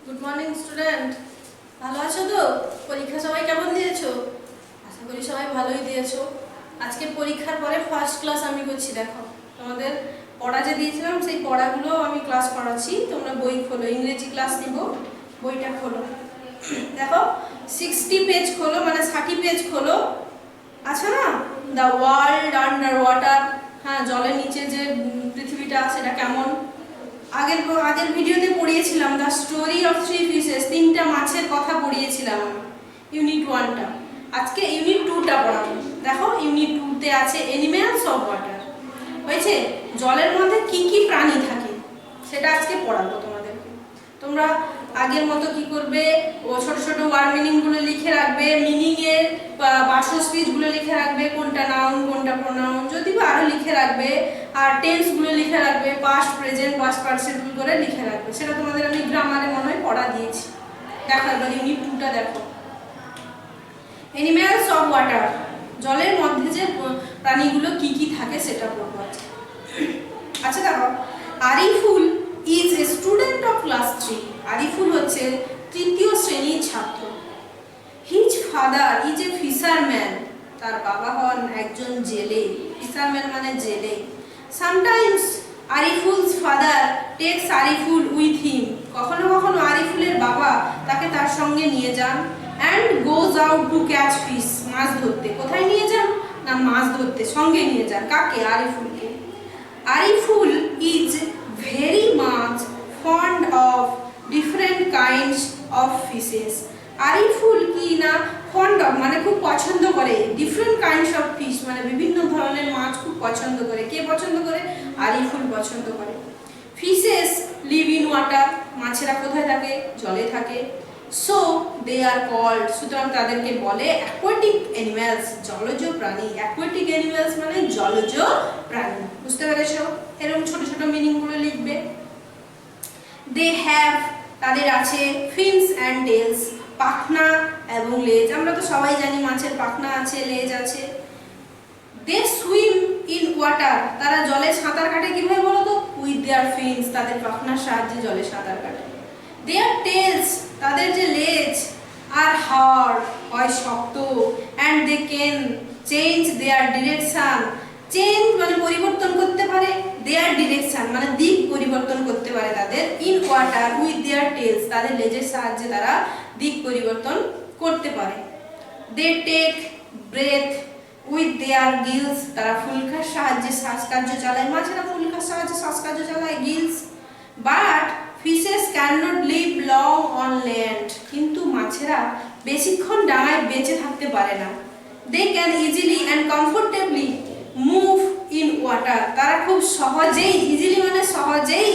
Good morning student, ভালো আছো তো? পরীক্ষা সবাই কেমন দিয়েছো? আশা করি সবাই ভালোই দিয়েছো। আজকে পরীক্ষার পরে ফার্স্ট ক্লাস আমি করছি। দেখো, তোমাদের পড়া যে দিয়েছিলাম সেই পড়াগুলো আমি ক্লাস করাচ্ছি। তোমরা বই খোলো, ইংরেজি ক্লাস নিব, বইটা খোলো। দেখো 60 পেজ খোলো, মানে 60 পেজ খোলো। আচ্ছা না, দ্য ওয়ার্ল্ড আন্ডার ওয়াটার। হ্যাঁ, জলের নিচে যে পৃথিবীটা সেটা কেমন। আগের আগের ভিডিওতে পড়িয়েছিলাম the story of three fishes, তিনটা মাছের কথা পড়িয়েছিলাম ইউনিট 1টা। আজকে ইউনিট 2টা পড়াবো। দেখো ইউনিট 2তে আছে অ্যানিমেলস অফ ওয়াটার। হয়েছে, জলের মধ্যে কি কি প্রাণী থাকে সেটা আজকে পড়াবো তোমাদেরকে। তোমরা আগের মতো কি করবে, ও ছোট ছোট ওয়ার্ড মিনিংগুলো লিখে রাখবে, মিনিংয়ের বাসো স্পিচগুলো লিখে রাখবে, কোনটা নাউন কোনটা প্রোনাউন, যদি বা আরও লিখে রাখবে। আর টেন্সগুলো লিখে রাখবে, পাস্ট প্রেজেন্ট পাস্ট পার্টিসিপল করে লিখে রাখবে। সেটা তোমাদের আমি গ্রামারে মনে হয় পড়া দিয়েছি। দেখো এবার ইউনিট 2টা দেখো, অ্যানিমেলস অফ ওয়াটার। জলের মধ্যে যে প্রাণীগুলো কি কি থাকে সেটা পড়বো। আচ্ছা দেখো, Ariful is a student of class 3। Ariful হচ্ছে তৃতীয় শ্রেণীর ছাত্র। His father is a fisherman. তার বাবা হন একজন জেলে। ফিশারম্যান মানে জেলে। Sometimes Ariful's father takes Ariful with him. কখনো কখনো আরিফুলের বাবা তাকে তার সঙ্গে নিয়ে যান। And goes out to catch fish. মাছ ধরতে। কোথায় নিয়ে যান না, মাছ ধরতে সঙ্গে নিয়ে যান। কাকে? আরিফুলকে। Ariful is very much fond of different kinds of fishes. Ariful কি না ফন্ড অফ মানে খুব পছন্দ করে, ডিফারেন্ট কাইন্ডস অফ ফিশ মানে বিভিন্ন ধরনের মাছ খুব পছন্দ করে। কে পছন্দ করে? আরিফুল পছন্দ করে। Fishes live in water. মাছেরা কোথায় থাকে? জলে থাকে। সো দে আর কল্ড, সুতরাং তাদেরকে বলে অ্যাকোয়াটিক অ্যানিমেলস, জলজ প্রাণী। অ্যাকোয়াটিক অ্যানিমেলস মানে জলজ প্রাণী। বুঝতে পেরেছো? এরকম ছোট ছোট মিনিংগুলো লিখবে। দে হ্যাভ, তাদের আছে, ফিনস অ্যান্ড টেলস, পাখনা এবং লেজ। আমরা তো সবাই জানি মাছের পাখনা আছে, লেজ আছে। দে সুইম ইন ওয়াটার, তারা জলে সাঁতার কাটে। কিভাবে বলো তো? উইথ দেয়ার ফিনস, তাদের পাখনার সাহায্যে জলে সাঁতার কাটে। দেয়ার টেলস, তাদের যে লেজ, আর হার্ড, হয় শক্ত। And they can change their direction. Change মানে পরিবর্তন করতে পারে, দেয়ার ডিরেকশন মানে দিক পরিবর্তন করতে পারে তাদের। In water with their tails, তাদের লেজের সাহায্যে তারা দিক পরিবর্তন করতে পারে। They take breath with their gills, তারা ফুলকার সাহায্যে শ্বাসকার্য চালায়। মাছেরা ফুলকার সাহায্যে শ্বাসকার্য চালায়, gills. But fishes can not live long on land, কিন্তু মাছেরা বেশিক্ষণ ডাঙায় বেঁচে থাকতে পারে না। They can easily and comfortably move in water, তারা খুব সহজেই, ইজিলি মানে সহজেই,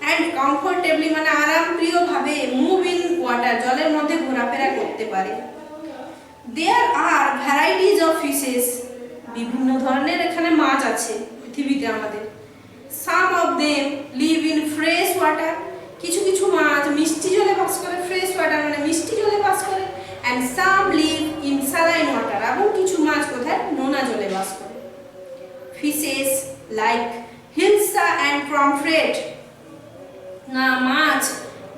অ্যান্ড কমফোর্টেবলি মানে আরামপ্রিয়ভাবে, মুভ ইন ওয়াটার জলের মধ্যে ঘোরাফেরা করতে পারে। There are varieties of fishes, বিভিন্ন ধরনের এখানে মাছ আছে পৃথিবীতে আমাদের। Some of them live in fresh water, কিছু কিছু মাছ মিষ্টি জলে বাস করে। ফ্রেশ ওয়াটার মানে মিষ্টি জলে বাস করে। And some live in saline water, এবং কিছু মাছ কোথায়? নোনা জলে বাস করে। Fishes like hilsa and pomfret, না মাছ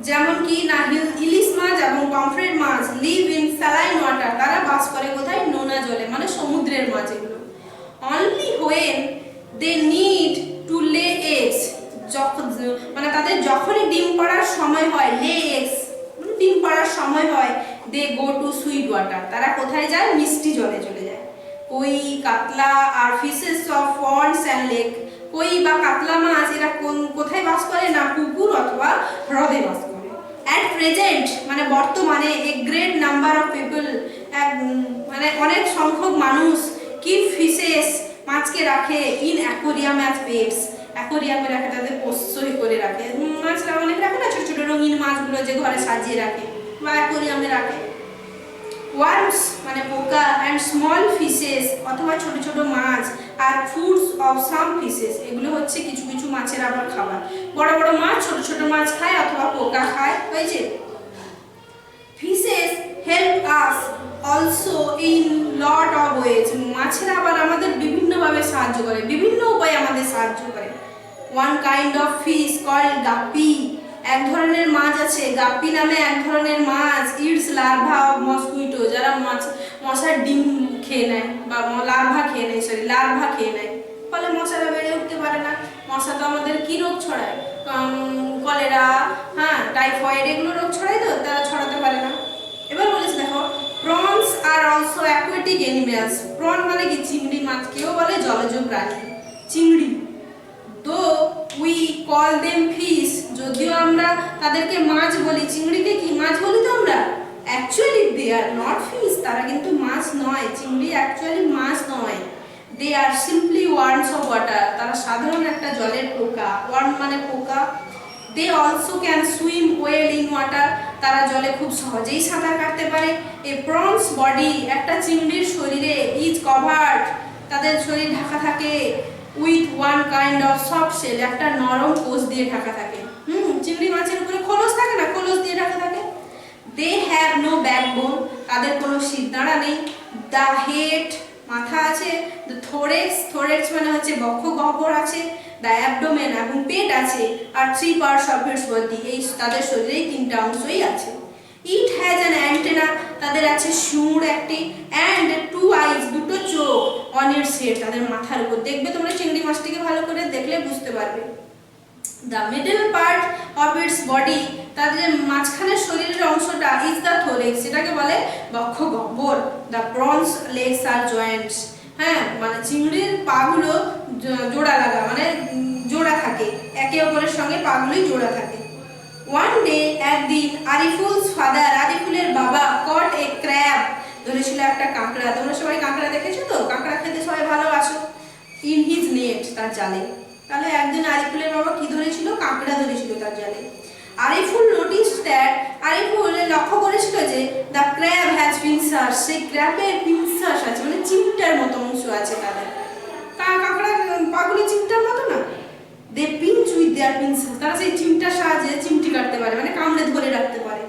যেমন কি না ইলিশ মাছ এবং পমফ্রেট মাছ লিভ ইন স্যালাইন ওয়াটার, তারা বাস করে কোথায়? নোনা জলে মানে সমুদ্রের মাছ এগুলো। Only when they need to lay eggs, যখন মানে তাদের যখনই ডিম পাড়ার সময় হয়, লে এগস মানে ডিম পাড়ার সময় হয়, they go to sweet water, তারা কোথায় যায়? মিষ্টি জলে চলে যায়। Koi, katla are fishes of ponds and lake, কই বা কাতলা মাছ এরা কোথায় বাস করে? না পুকুর অথবা হ্রদে বাস করে। অ্যাট প্রেজেন্ট মানে বর্তমানে, a great number of people, মানে অনেক সংখ্যক মানুষ, কিপ ফিশেস মাছকে রাখে, ইন অ্যাকোরিয়াম অ্যাজ পেটস, অ্যাকোরিয়ামে রাখে, তাদের পোষ্য করে রাখে। মাছরা অনেক রাখে না, ছোট ছোট রঙিন মাছগুলো যে ঘরে সাজিয়ে রাখে বা অ্যাকোরিয়ামে রাখে। ওয়ার্মস মানে পোকা, অ্যান্ড স্মল ফিশেস অথবা ছোট ছোট মাছ, আর ফুডস অফ সাম ফিশেস, এগুলো হচ্ছে কিছু কিছু মাছের আবার খাবার। বড় বড় মাছ ছোট ছোট মাছ খায় অথবা পোকা খায়। হয়েছে? Fishes help us also in lot of ways, মাছেরা আবার আমাদের বিভিন্নভাবে সাহায্য করে, বিভিন্ন উপায়ে আমাদের সাহায্য করে। One kind of fish called guppy, এক ধরনের মাছ আছে, গাপ্পি নামে এক ধরনের মাছ, ইটস লার্ভা অফ মসকুইটো, যারা মশার ডিম খেয়ে নেয় বা লার্ভা খেয়ে নেয়, লার্ভা খেয়ে নেয়, ফলে মশারা বেড়ে উঠতে পারে না। মশা তো আমাদের কি রোগ ছড়ায়, কলেরা, হ্যাঁ, টাইফয়েড, এগুলো রোগ ছড়ায়, তো তারা ছড়াতে পারে না। এবার বলেছে দেখো, prawns are also aquatic animals. Prawn মানে কি? চিংড়ি মাছ, কেউ বলে জলজ প্রাণী চিংড়ি। Though we call them fish, যদিও আমরা তাদেরকে মাছ বলি, চিংড়িকে কি মাছ বলি তো আমরা? Actually they are not fish, তারা কিন্তু মাছ নয়, চিংড়ি অ্যাকচুয়ালি মাছ নয়। They are simply worms of water, তারা সাধারণ একটা জলের পোকা। ওয়ার্ম মানে পোকা। They also can swim well in water, তারা জলে খুব সহজেই সাঁতার কাটতে পারে। এ প্রনস বডি, একটা চিংড়ির শরীরে, ইজ কভার্ড, তাদের শরীর ঢাকা থাকে, with one kind of soft shell, একটা নরম কোষ দিয়ে ঢাকা থাকে। চিংড়ি মাছের উপরে খোলস থাকে না, খোলস দিয়ে ঢাকা থাকে। দে হ্যাভ নো ব্যাকবোন, তাদের কোনো শিরদাঁড়া নেই। দ্য হেড, মাথা আছে। দ্য থোরেক্স, থোরেক্স মানে হচ্ছে বক্ষ গহ্বর আছে। দ্য অ্যাবডোমেন, এবং পেট আছে। আর 3 পার্টস অফ ইটস বডি, এই তাদের শরীরেই 3টা অংশই আছে। ইট হ্যাজ অ্যান অ্যান্টেনা, তাদের আছে সুঁড় একটি। অ্যান্ড 2 আইজ, দুটো চোখ। অন ইটস হেড, তাদের মাথার উপর। দেখবে তোমরা চিংড়ি মাছটিকে ভালো করে দেখলে বুঝতে পারবে। The middle part of its body, তাদের মাঝখানের শরীরের অংশটা, ইজ দ্য থোরেক্স, সেটাকে বলে বক্ষ গহ্বর। The prawns legs are joints, হ্যাঁ, মানে চিংড়ির পাগুলো জোড়া লাগা, মানে জোড়া থাকে, একে অপরের সঙ্গে পাগুলোই জোড়া থাকে। ওয়ান ডে, একদিন, আরিফুলস ফাদার, আরিফুলের বাবা, কট এ ক্র্যাব, ধরেছিল একটা কাঁকড়া। তোমরা সবাই কাঁকড়া দেখেছো তো? কাঁকড়া খেতে সবাই ভালোবাসো। ইন হিজ নেট, তার জালে। তাহলে একদিন আরিফুলের বাবা কি ধরেছিল? কাঁকড়া ধরেছিল তার জালে। আরিফুল নোটিসড দ্যাট, আরিফুল লক্ষ্য করেছিল যে দ্য ক্র্যাব হ্যাজ পিনসাস, সেই ক্র্যাবের পিনসাস আছে, মানে চিমটার মতো অংশ আছে তাদের। কাঁকড়া পাগুলি চিমটার মতো না? দে পিঞ্চ উইথ দেয়ার পিনসাস, তারা সেই চিমটার সাহায্যে চিমটি কাটতে পারে, মানে কামড়ে ধরে রাখতে পারে।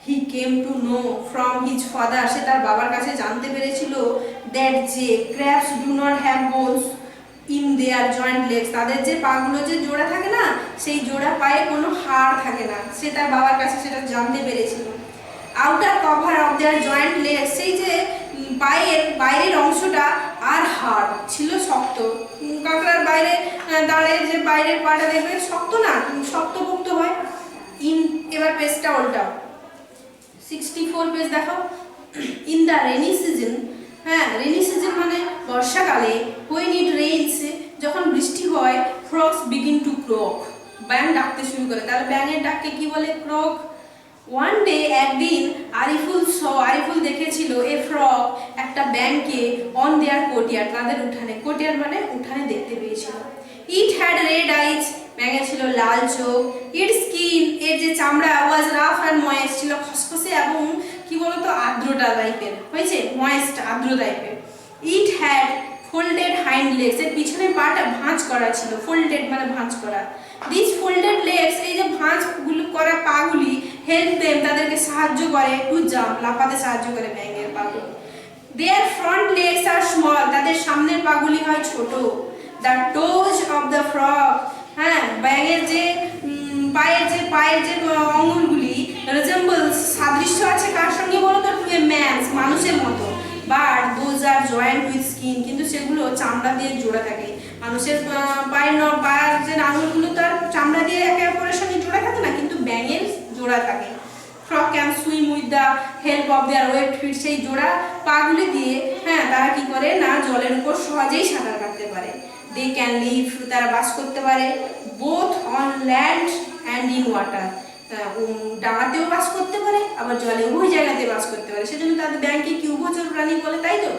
He came to know from his father, সে তার বাবার কাছে জানতে পেরেছিল দ্যাট যে crabs do not have bones in their joint legs, তাদের যে পাগুলো যে জোড়া থাকে না, সেই জোড়া পায়ে কোনো হাড় থাকে না, সে তার বাবার কাছে সেটা জানতে পেরেছিল। Outer cover of their joint legs, সেই যে পায়ের বাইরের অংশটা আর হাড় ছিল শক্ত। কাঁকড়ার বাইরে দাঁড়ে যে বাইরের পাটা দেখবে শক্ত না, শক্তপোক্ত হয়। এবার পেজটা উল্টাও, 64 পেজ দেখো। ইন দ্য রেনি সিজন, হ্যাঁ, রেনি সিজন মানে বর্ষাকালে, when it rains, যখন বৃষ্টি হয়, ফ্রগস বিগিন টু ক্রক, ব্যাঙ ডাকতে শুরু করে। তাহলে ব্যাঙের ডাককে কি বলে? ক্রক। ওয়ান ডে, একদিন, আরিফুল দেখেছিল এ ফ্রগ, একটা ব্যাঙকে, অন দেয়ার কোর্টিয়ার, তাদের উঠানে। কোর্টিয়ার মানে উঠানে দেখতে পেয়েছিল। ইট হ্যাড রেড আইজ, ব্যাঙের ছিল লাল চোখ। ইট স্কিন, এর যে চামড়া, ওয়াজ রাফ অ্যান্ড ময়েস্ট, ছিল খসখসে এবং কি বলতো আর্দ্রতা টাইপের, হয়েছে ময়েস্ট, আর্দ্র টাইপের। It had folded hind legs, এর পিছনের পাটা ভাঁজ করা ছিল। ফোল্ডেড মানে ভাঁজ করা। দিস ফোল্ডেড লেগস, এই যে ভাঁজগুলো করা পাগুলি, হেল্প দেম, তাদেরকে সাহায্য করে, টু জাম্প, লাফাতে সাহায্য করে ব্যাঙের পাগুলি। দেয়ার ফ্রন্ট লেগস আর স্মল, তাদের সামনের পাগুলি হয় ছোট। দ্য টোজ অফ দ্য ফ্রগ, হ্যাঁ, ব্যাঙের যে পায়ের যে অঙ্গুলগুলি, রিজেম্বলস, সাদৃশ্য আছে কার সঙ্গে বলো তো? টু এ ম্যানস, মানুষের মতো। But those are joint with skin, কিন্তু সেগুলো চামড়া দিয়ে জোড়া থাকে। মানুষের পায়ের যে আঙুলগুলো তার চামড়া দিয়ে একে অপরের সঙ্গে জোড়া থাকে না, কিন্তু ব্যাঙের জোড়া থাকে। Frog can swim with the help of their webbed feet, সেই জোড়া পাগুলি দিয়ে, হ্যাঁ, তারা কি করে না জলের উপর সহজেই সাঁতার কাটতে পারে। দে ক্যান লিভ, তারা বাস করতে পারে, both on land and in water, ডাঙাতেও বাস করতে পারে, আবার জলে উভয় জায়গাতে বাস করতে পারে। সেজন্য তাদের ব্যাঙকে কি উভচর প্রাণী বলে, তাই তো?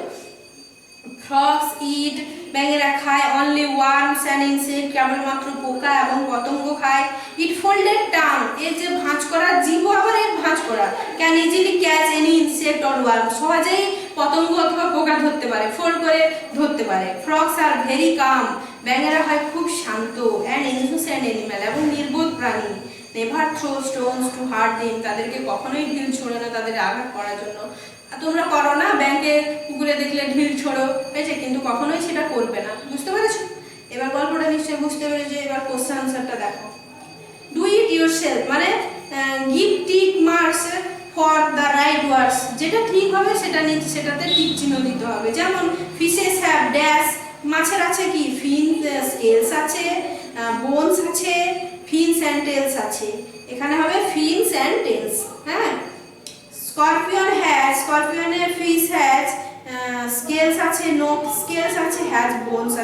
ফ্রগস ইট, ব্যাঙেরা খায়, অনলি ওয়ার্মস অ্যান্ড ইনসেক্ট, কেবলমাত্র পোকা এবং পতঙ্গ খায়। ইট ফোল্ডেড টাং, এর যে ভাঁজ করা জীব, আবার এর ভাঁজ করা। Can easily catch any insect or worm, সহজেই পতঙ্গ অথবা পোকা ধরতে পারে, ফোল্ড করে ধরতে পারে। ফ্রগস আর ভেরি কাম, ব্যাঙেরা হয় খুব শান্ত। অ্যান্ড ইনোসেন্ট অ্যানিম্যাল, এবং নির্বোধ প্রাণী। Never throw stones to hurt them, তাদেরকে কখনোই ঢিল ছোড়ে না তাদের আঘাত করার জন্য। তোমরা করো না, ব্যাংকে পুকুরে দেখলে ঢিল ছোড়ো, হয়েছে, কিন্তু কখনোই সেটা করবে না। বুঝতে পেরেছো? এবার গল্পটা নিশ্চয়ই বুঝতে পেরেছো। এবার কোশ্চেন আনসারটা দেখো। ডু ইট yourself মানে give tick marks for the right words, যেটা ঠিক হবে সেটাতে টিক চিহ্ন দিতে হবে। যেমন fishes have dash, মাছের আছে কি fins, scales আছে, bones আছে, fins and tails আছে, এখানে হবে fins and tails। হ্যাঁ, স্করপিয়নের fish has স্কেলস আছে, নো স্কেলস আছে, হ্যাজ বোনস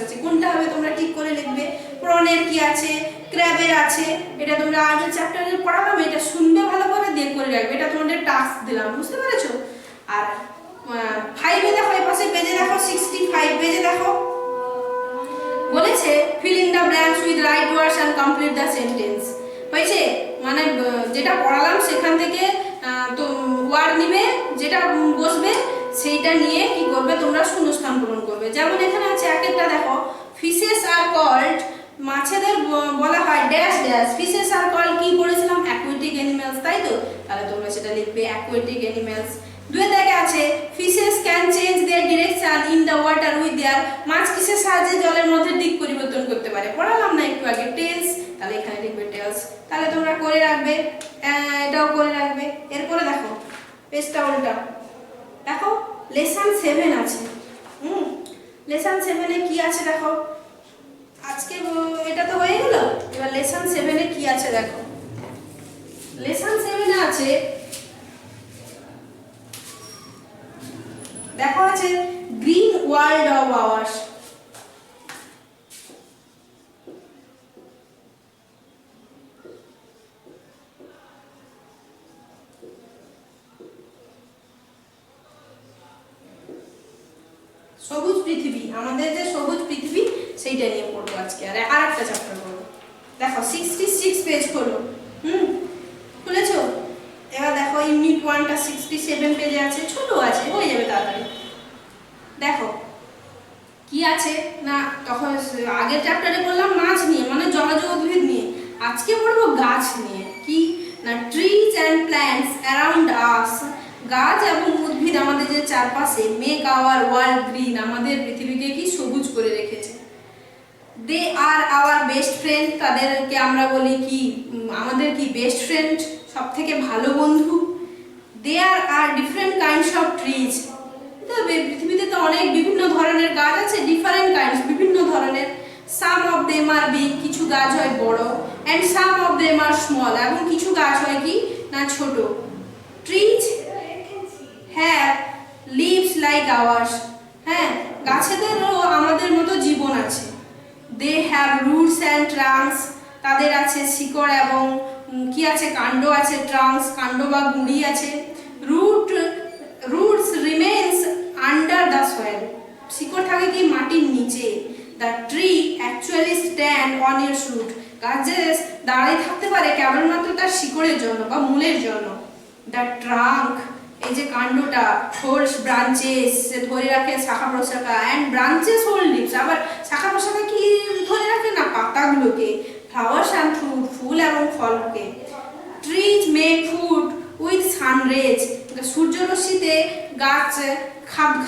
আছে, কোনটা হবে তোমরা ঠিক করে লিখবে। প্রনের কি আছে, ক্র্যাবের আছে, এটা তোমরা আগের চ্যাপ্টারে পড়ালাম, এটা শুনবে ভালো করে দিয়ে করে রাখবে, এটা তোমাদের টাস্ক দিলাম, বুঝতে পেরেছো? আর 5 এ দেখো, এই পাশে পেজে দেখো 65 পেজে দেখো বলেছে filling the blanks with right words and complete the sentence. হয়েছে, মানে যেটা পড়ালাম সেখান থেকে তো ওয়ার্ড নিবে, যেটা বসবে সেইটা নিয়ে কি করবে তোমরা শূন্যস্থান পূরণ করবে। যেমন এখানে আছে একটা দেখো, ফিশেস আর কল্ড, মাছেদের বলা হয় dash dash, fishes are called কি পড়েছিলাম অ্যাকুয়াটিক অ্যানিমালস, তাই তো? তাহলে তোমরা সেটা লিখবে অ্যাকুয়াটিক অ্যানিমালস। দুই দেখে আছে fishes can change their direction in the water with their, মাছ কিসের সাহায্যে জলের মধ্যে দিক পরিবর্তন করতে পারে, পড়ালাম না একটু আগে, টেলস, তাহলে এখানে লিখবে টেলস। তাহলে তোমরা করে রাখবে, এটাও করে রাখবে। এরপরে দেখো পেজটা উল্টা দেখো, লেসন 7 আছে। লেসন 7 এ কি আছে দেখো, আজকে এটা তো হয়ে গেল, এবার লেসন 7 এ কি আছে দেখো। লেসন 7 এ আছে দেখো, আছে গ্রিন ওয়ার্ল্ড অফ আওয়ার্স। সবুজ পৃথিবী, আমাদের যে সবুজ পৃথিবী সেইটা নিয়ে পড়বো আজকে, আর আরেকটা চ্যাপ্টার পড়বো। দেখো 66 পেজ খোলো, খুলেছো? এবার দেখো ইউনিট 1টা 67 পেজে আছে, ছোট আছে, হয়ে যাবে তাড়াতাড়ি। দেখো কি আছে না, তখন আগের চ্যাপ্টারে বললাম মাছ নিয়ে, মানে জলজ উদ্ভিদ নিয়ে, আজকে পড়বো গাছ নিয়ে। কি না, ট্রিজ অ্যান্ড প্ল্যান্টস অ্যারাউন্ড আস, গাছ এবং উদ্ভিদ আমাদের যে চারপাশে, মেক আওয়ার ওয়ার্ল্ড গ্রিন, আমাদের পৃথিবীকে কি সবুজ করে রেখেছে। দে আর আওয়ার বেস্ট ফ্রেন্ড, তাদেরকে আমরা বলি কি আমাদের কি বেস্ট ফ্রেন্ড, সব থেকে ভালো বন্ধু। দেয়ার আর ডিফারেন্ট কাইন্ডস অফ ট্রিজ, পৃথিবীতে তো অনেক বিভিন্ন ধরনের গাছ আছে, ডিফারেন্ট কাইন্ডস বিভিন্ন ধরনের। Some of them are big, কিছু গাছ হয় বড়, and some of them are small, এবং কিছু গাছ হয় কি না ছোট। Trees have leaves like ours, হ্যাঁ গাছেদেরও আমাদের মতো জীবন আছে। They have roots and trunks, তাদের আছে শিকড় এবং কি আছে কাণ্ড আছে, ট্রাঙ্কস কাণ্ড বা গুঁড়ি আছে। Roots remains under the soil, শিকড় থাকে কি মাটির নিচে। The tree actually stand on its root, গাছ যে দাঁড়িয়ে থাকতে পারে কেবলমাত্র তার শিকড়ের জন্য বা মূলের জন্য। দ্য ট্রাঙ্ক, এই যে কাণ্ডটা, হোল্ডস ব্রাঞ্চেস, ধরে রাখে শাখা প্রশাখা, অ্যান্ড ব্রাঞ্চেস হোল্ড লিভস, আবার শাখা প্রশাখা কি ধরে রাখে না পাতাগুলোকে। ফ্লাওয়ার্স অ্যান্ড ফ্রুট, ফুল এবং ফলকে। Trees make food with sunrays, সূর্যরশ্মিতে গাছ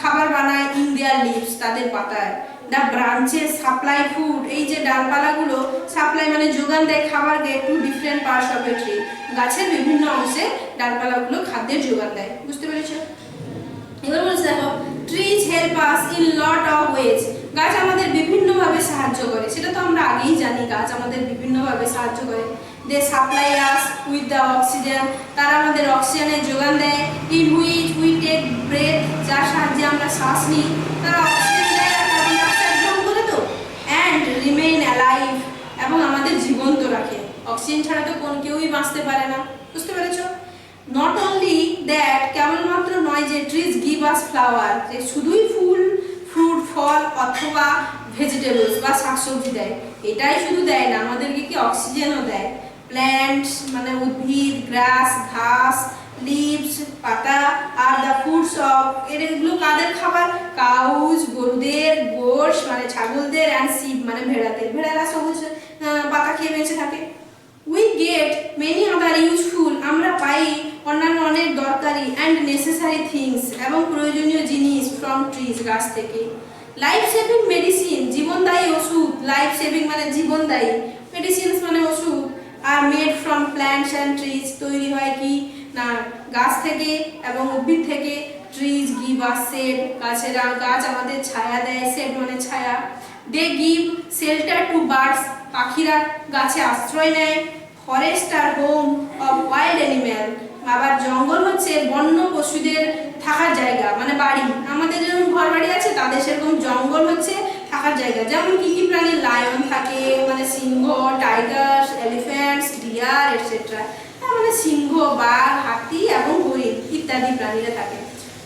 খাবার বানায় ইন দেয়ার লিভস, তাদের পাতায়। দ্য ব্রাঞ্চেস সাপ্লাই ফুড, এই যে ডালপালাগুলো সাপ্লাই মানে যোগান দেয় খাবারকে, to different parts of a tree, গাছের বিভিন্ন অংশে ডালপালাগুলো খাদ্যের যোগান দেয়, বুঝতে পেরেছো? এবার বলছে দেখো, trees help us in lot of ways, গাছ আমাদের বিভিন্নভাবে সাহায্য করে, সেটা তো আমরা আগেই জানি, গাছ আমাদের বিভিন্নভাবে সাহায্য করে। They supply us with the oxygen, তারা আমাদের অক্সিজেনের যোগান দেয়। In which we take breath, যার সাহায্যে আমরা শ্বাস নিই, তারা অক্সিজেন দেয় আর কার্বন ডাইঅক্সাইড গ্রহণ করে তো। অ্যান্ড রিমেইন অ্যালাইভ, এবং আমাদের জীবন্ত রাখে, অক্সিজেন ছাড়া তো কেউই বাঁচতে পারে না, বুঝতে পেরেছো? নট অনলি দ্যাট, কেবলমাত্র নয় যে ট্রিজ গিভ আস ফ্লাওয়ার, যে শুধুই ফুল ফ্রুট ফল অথবা ভেজিটেবলস বা শাকসবজি দেয়, এটাই শুধু দেয় না, আমাদেরকে কি অক্সিজেনও দেয়। প্ল্যান্টস মানে উদ্ভিদ, গ্রাস ঘাস, লিভস পাতা, আর দ্য ফুডস অফ, এগুলো কাদের খাবার, কাউজ গরুদের, গোশ মানে ছাগলদের, অ্যান্ড শিপ মানে ভেড়াদের, ভেড়ারা সবুজ পাতা খেয়ে বেঁচে থাকে। We get many other useful, আমরা পাই অন্যান্য অনেক দরকারি অ্যান্ড নেসেসারি থিংস, এবং প্রয়োজনীয় জিনিস ফ্রম ট্রিজ, গাছ থেকে। লাইফ সেভিং মেডিসিন, জীবনদায়ী ওষুধ, লাইফ সেভিং মানে জীবনদায়ী, মেডিসিনস মানে ওষুধ, are made from plants and trees, তৈরি হয় কি না গাছ থেকে এবং উদ্ভিদ থেকে। ট্রিজ গিভ আস শেড, গাছ আমাদের ছায়া দেয়, শেড মানে ছায়া। They give shelter to birds, পাখিরা গাছে আশ্রয় নেয়। Forest are home of wild animal, আবার জঙ্গল হচ্ছে বন্য পশুদের থাকার জায়গা মানে বাড়ি। আমাদের যেরকম ঘর বাড়ি আছে তাদের সেরকম জঙ্গল হচ্ছে থাকার জায়গা। যেমন কি কি প্রাণী, লায়ন থাকে মানে সিংহ, টাইগার, এলিফ্যান্টস, ডিয়ার এটসেট্রা, মানে সিংহ, বাঘ, হাতি এবং হরিণ ইত্যাদি প্রাণীরা থাকে।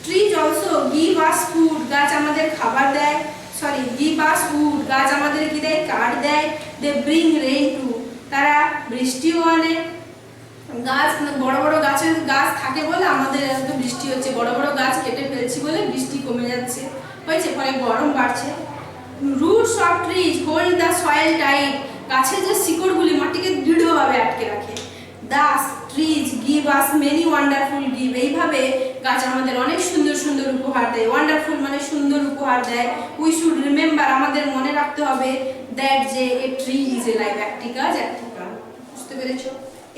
Trees also give us food, গাছ আমাদের খাবার দেয়, গিভ আস ফুড, গাছ আমাদের কি দেয়, কাঠ দেয়। দে ব্রিং রেইন টু, তারা বৃষ্টিও আনে। গাছ বড় বড় গাছ থাকে বলে আমাদের এত বৃষ্টি হচ্ছে, বড় বড় গাছ কেটে ফেলছি বলে বৃষ্টি কমে যাচ্ছে, হয়েছে, ফলে গরম বাড়ছে। Roots of trees hold the soil tight, গাছের যে শিকড়গুলি মাটিকে দৃঢ়ভাবে আটকে রাখে। Das trees give us many wonderful give, এইভাবে গাছ আমাদের অনেক সুন্দর সুন্দর উপহার দেয়। ওয়ান্ডারফুল মানে সুন্দর উপহার দেয়। উই শুড রিমেম্বার, আমাদের মনে রাখতে হবে, দ্যাট যে a tree is a life, একটি গাছ একটি প্রাণ। বুঝতে পেরেছো?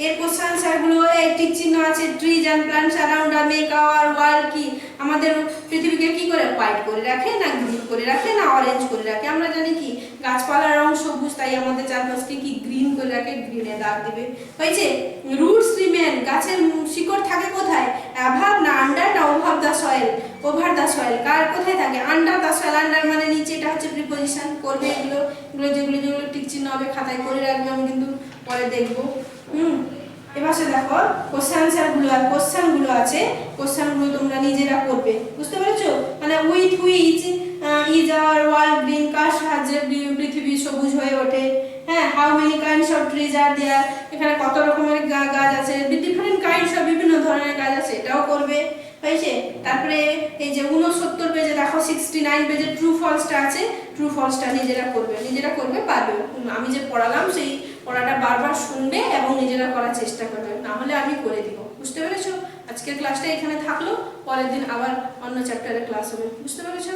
এর কোশ্চেন আনসার গুলো এই টিক চিহ্ন আছে। Trees and plants around us make our world কি, আমাদের পৃথিবীকে কি করে, হোয়াইট করে রাখে না গ্রিন করে রাখে না অরেঞ্জ করে রাখে। আমরা জানি কি গাছপালার রং সবুজ, তাই আমাদের চারপাশকে কি গ্রিন করে রাখে, গ্রিনে দাগ দিবে, হয়েছে। রুটস রিমেন, গাছের শিকড় থাকে কোথায়, অ্যাভাব না আন্ডার না over the soil, over the soil, কার কোথায় থাকে, আন্ডার দ্য সয়েল। আন্ডার মানে নিচে, এটা হচ্ছে প্রিপজিশন, করবে এগুলো যেগুলো টিক চিহ্ন হবে খাতায় করে রাখবে, আমি কিন্তু পরে দেখবো। এবার দেখো কোশ্চেন আনসার গুলো আর কোশ্চেন গুলো আছে, কোশ্চেন গুলো তোমরা নিজেরা করবে, বুঝতে পেরেছো? মানে with which is our world green, কার সাহায্যে পৃথিবী সবুজ হয়ে ওঠে। হ্যাঁ, how many kinds of trees are there, এখানে কত রকমের গাছ আছে, ডিফারেন্ট কাইন্ডস অফ, বিভিন্ন ধরনের গাছ আছে, এটাও করবে, হয়েছে। তারপরে এই যে 69 পেজে দেখো 69 পেজে ট্রু ফলসটা আছে, ট্রু ফলসটা নিজেরা করবে পারবে। আমি যে পড়ালাম সেই পড়াটা বারবার শুনবে এবং নিজেরা করার চেষ্টা করবে, না হলে আমি করে দিব। বুঝতে পেরেছো? আজকের ক্লাসটা এখানে থাকলো, পরের দিন আবার অন্য চ্যাপ্টারের ক্লাস হবে। বুঝতে পেরেছো?